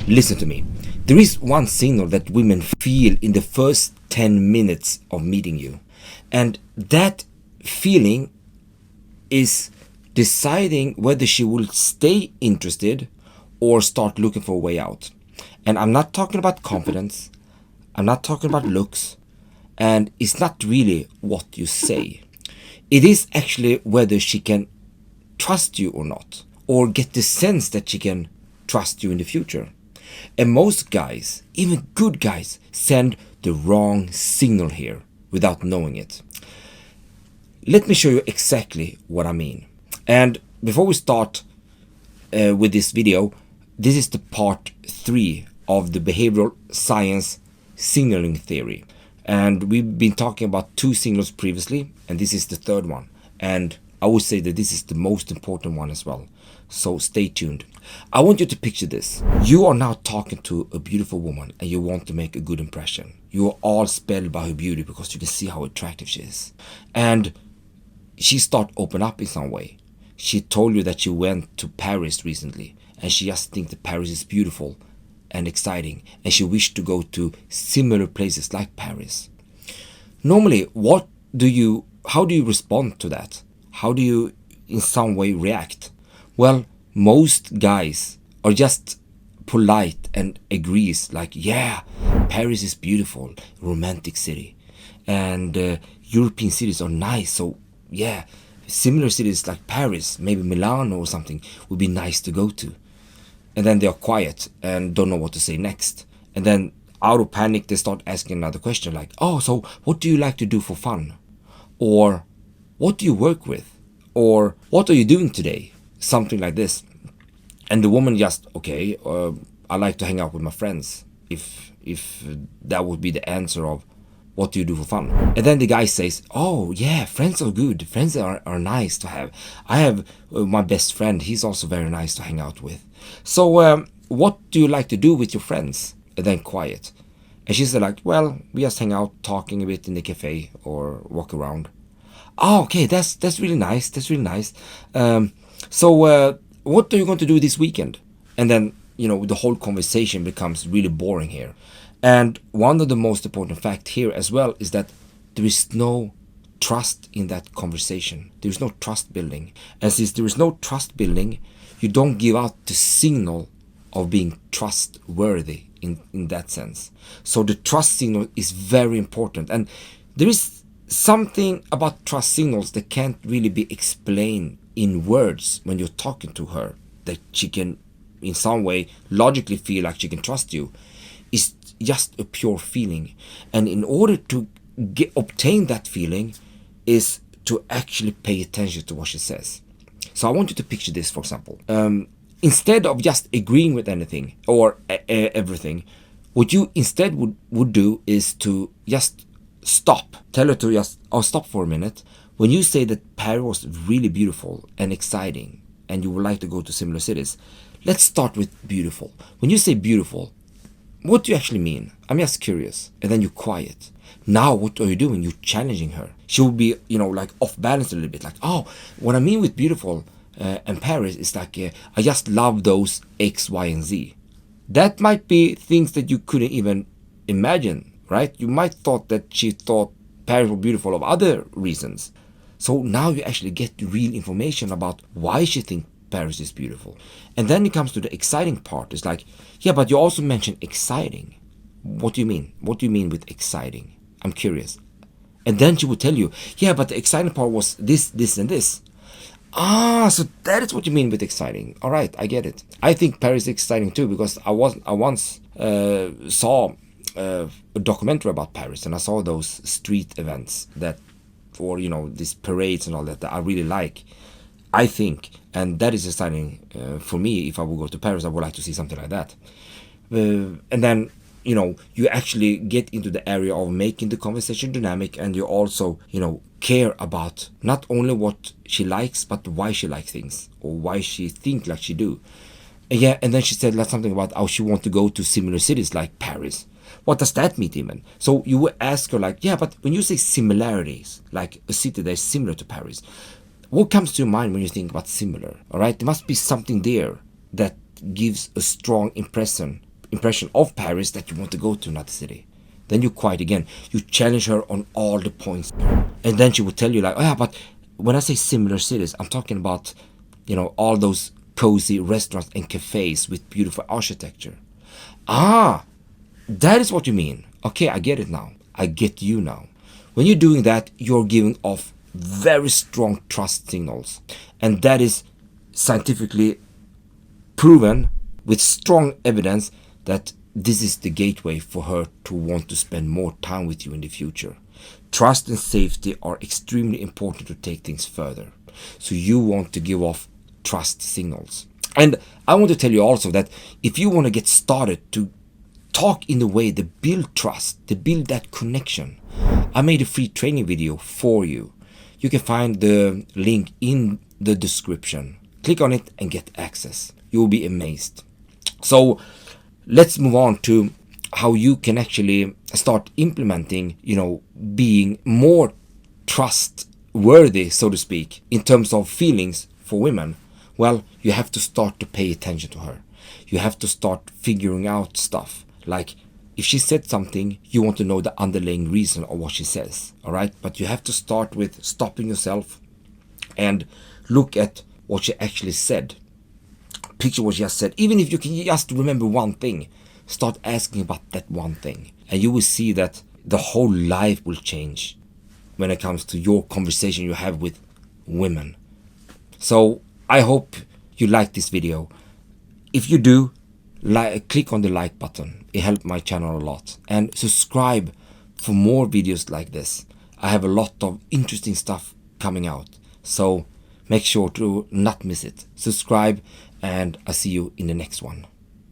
Listen to me. There is one signal that women feel in the first 10 minutes of meeting you. And that feeling is deciding whether she will stay interested or start looking for a way out. And I'm not talking about confidence, I'm not talking about looks, and it's not really what you say. It is actually whether she can trust you or not, or get the sense that she can trust you in the future. And most guys, even good guys, send the wrong signal here without knowing it. Let me show you exactly what I mean. And before we start with this video, this is the part 3 of the behavioral science signaling theory. And we've been talking about 2 signals previously, and this is the 3rd one. And I would say that this is the most important one as well. So stay tuned. I want you to picture this. You are now talking to a beautiful woman and you want to make a good impression. You are all spelled by her beauty because you can see how attractive she is. And she start open up in some way. She told you that she went to Paris recently and she just thinks that Paris is beautiful and exciting and she wished to go to similar places like Paris. Normally, how do you respond to that? How do you in some way react? Well, most guys are just polite and agrees like, yeah, Paris is beautiful, romantic city. And European cities are nice, so yeah, similar cities like Paris, maybe Milan or something would be nice to go to. And then they are quiet and don't know what to say next. And then out of panic, they start asking another question like, oh, so what do you like to do for fun? Or what do you work with? Or what are you doing today? Something like this. And the woman just, okay, I like to hang out with my friends. If that would be the answer of what do you do for fun? And then the guy says, oh yeah, friends are good. Friends are nice to have. I have my best friend. He's also very nice to hang out with. So what do you like to do with your friends? And then quiet. And she said like, well, we just hang out talking a bit in the cafe or walk around. Oh, okay, that's really nice. That's really nice. So what are you going to do this weekend? And then, the whole conversation becomes really boring here. And one of the most important facts here as well is that there is no trust in that conversation. There is no trust building. And since there is no trust building, you don't give out the signal of being trustworthy in that sense. So the trust signal is very important. And there is something about trust signals that can't really be explained in words when you're talking to her, that she can in some way logically feel like she can trust you. It's just a pure feeling. And in order to obtain that feeling is to actually pay attention to what she says. So I want you to picture this, for example. Instead of just agreeing with anything or everything, what you instead would do is to just stop. Tell her to just, stop for a minute. When you say that Paris was really beautiful and exciting and you would like to go to similar cities, let's start with beautiful. When you say beautiful, what do you actually mean? I'm just curious. And then you're quiet. Now what are you doing? You're challenging her. She will be, like off balance a little bit. Like, what I mean with beautiful and Paris is like, I just love those X, Y, and Z. That might be things that you couldn't even imagine, right? You might thought that she thought Paris was beautiful of other reasons. So now you actually get real information about why she thinks Paris is beautiful. And then it comes to the exciting part. It's like, yeah, but you also mentioned exciting. What do you mean? What do you mean with exciting? I'm curious. And then she would tell you, yeah, but the exciting part was this, this, and this. So that is what you mean with exciting. All right, I get it. I think Paris is exciting too, because I once saw a documentary about Paris, and I saw those street events that, or these parades and all that I really like. I think, and that is exciting for me. If I would go to Paris, I would like to see something like that. And then you actually get into the area of making the conversation dynamic, and you also care about not only what she likes but why she likes things or why she think like she do. And then she said like something about how she want to go to similar cities like Paris. What does that mean even? So you would ask her like, yeah, but when you say similarities, like a city that is similar to Paris, what comes to your mind when you think about similar? All right, there must be something there that gives a strong impression impression of Paris that you want to go to another city. Then you quiet again. You challenge her on all the points. And then she would tell you like, oh yeah, but when I say similar cities, I'm talking about, all those cozy restaurants and cafes with beautiful architecture. Ah, that is what you mean. Okay, I get it now. I get you now. When you're doing that, you're giving off very strong trust signals. And that is scientifically proven with strong evidence that this is the gateway for her to want to spend more time with you in the future. Trust and safety are extremely important to take things further. So you want to give off trust signals. And I want to tell you also that if you want to get started to talk in the way that build trust, to build that connection, I made a free training video for you. You can find the link in the description. Click on it and get access. You will be amazed. So let's move on to how you can actually start implementing, being more trustworthy, so to speak, in terms of feelings for women. Well, you have to start to pay attention to her. You have to start figuring out stuff. Like, if she said something, you want to know the underlying reason of what she says, all right? But you have to start with stopping yourself and look at what she actually said. Picture what she just said. Even if you can just remember one thing, start asking about that one thing. And you will see that the whole life will change when it comes to your conversation you have with women. So I hope you like this video. If you do, click on the like button. It helped my channel a lot. And subscribe for more videos like this. I have a lot of interesting stuff coming out. So make sure to not miss it. Subscribe, and I'll see you in the next one.